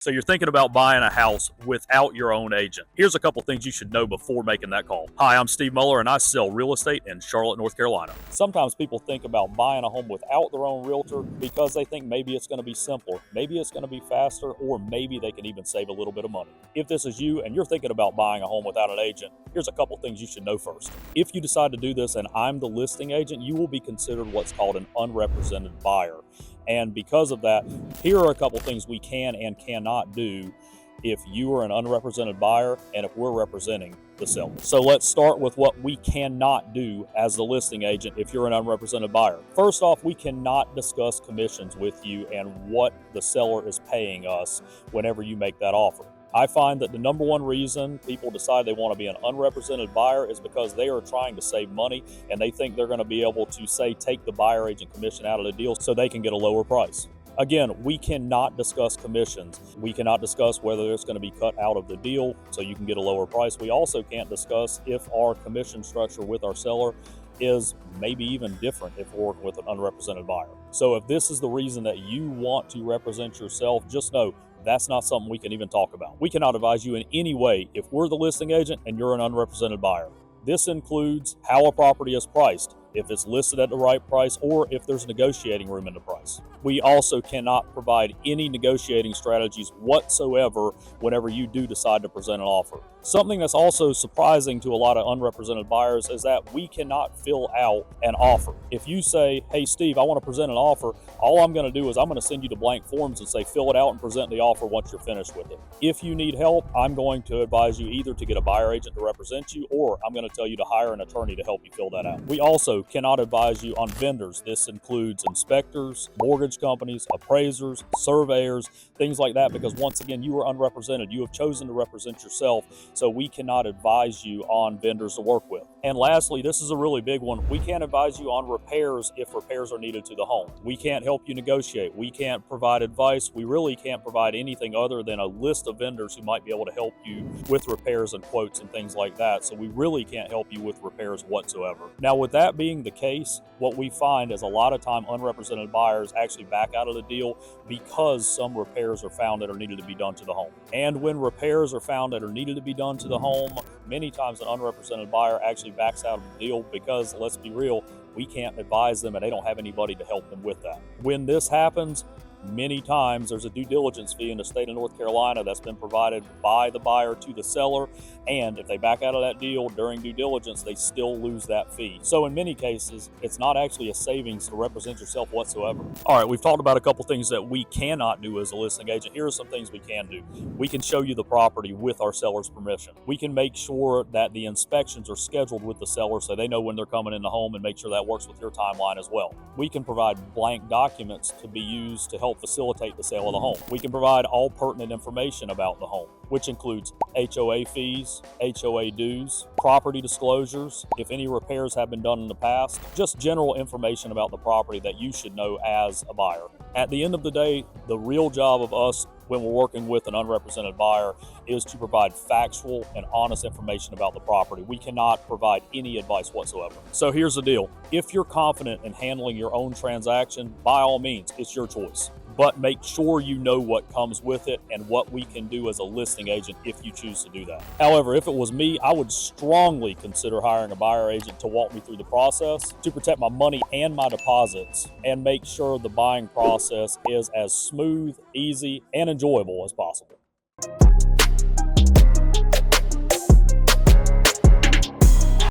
So you're thinking about buying a house without your own agent. Here's a couple things you should know before making that call. Hi, I'm Steve Mueller and I sell real estate in Charlotte, North Carolina. Sometimes people think about buying a home without their own realtor because they think maybe it's going to be simpler, maybe it's going to be faster, or maybe they can even save a little bit of money. If this is you and you're thinking about buying a home without an agent, here's a couple things you should know first. If you decide to do this and I'm the listing agent, you will be considered what's called an unrepresented buyer. And because of that, here are a couple things we can and cannot do if you are an unrepresented buyer and if we're representing the seller. So let's start with what we cannot do as the listing agent if you're an unrepresented buyer. First off, we cannot discuss commissions with you and what the seller is paying us whenever you make that offer. I find that the number one reason people decide they want to be an unrepresented buyer is because they are trying to save money and they think they're going to be able to, say, take the buyer agent commission out of the deal so they can get a lower price. Again, we cannot discuss commissions. We cannot discuss whether it's going to be cut out of the deal so you can get a lower price. We also can't discuss if our commission structure with our seller is maybe even different if we're working with an unrepresented buyer. So if this is the reason that you want to represent yourself, just know that's not something we can even talk about. We cannot advise you in any way if we're the listing agent and you're an unrepresented buyer. This includes how a property is priced, if it's listed at the right price, or if there's negotiating room in the price. We also cannot provide any negotiating strategies whatsoever whenever you do decide to present an offer. Something that's also surprising to a lot of unrepresented buyers is that we cannot fill out an offer. If you say, hey Steve, I want to present an offer, all I'm going to do is I'm going to send you the blank forms and say fill it out and present the offer once you're finished with it. If you need help, I'm going to advise you either to get a buyer agent to represent you, or I'm going to tell you to hire an attorney to help you fill that out. We also cannot advise you on vendors. This includes inspectors, mortgage companies, appraisers, surveyors, things like that, because once again, you are unrepresented. You have chosen to represent yourself, so we cannot advise you on vendors to work with. And lastly, this is a really big one. We can't advise you on repairs if repairs are needed to the home. We can't help you negotiate. We can't provide advice. We really can't provide anything other than a list of vendors who might be able to help you with repairs and quotes and things like that. So we really can't help you with repairs whatsoever. Now, with that being the case, what we find is a lot of time unrepresented buyers actually back out of the deal because some repairs are found that are needed to be done to the home. And when repairs are found that are needed to be done to the home, many times an unrepresented buyer actually backs out of the deal because, let's be real, we can't advise them and they don't have anybody to help them with that. When this happens, many times there's a due diligence fee in the state of North Carolina that's been provided by the buyer to the seller, and if they back out of that deal during due diligence, they still lose that fee. So in many cases, it's not actually a savings to represent yourself whatsoever. All right, we've talked about a couple things that we cannot do as a listing agent. Here are some things we can do. We can show you the property with our seller's permission. We can make sure that the inspections are scheduled with the seller so they know when they're coming in the home, and make sure that works with your timeline as well. We can provide blank documents to be used to help facilitate the sale of the home. We can provide all pertinent information about the home, which includes HOA fees, HOA dues, property disclosures, if any repairs have been done in the past, just general information about the property that you should know as a buyer. At the end of the day, the real job of us when we're working with an unrepresented buyer is to provide factual and honest information about the property. We cannot provide any advice whatsoever. So here's the deal. If you're confident in handling your own transaction, by all means, it's your choice. But make sure you know what comes with it and what we can do as a listing agent if you choose to do that. However, if it was me, I would strongly consider hiring a buyer agent to walk me through the process to protect my money and my deposits and make sure the buying process is as smooth, easy, and enjoyable as possible.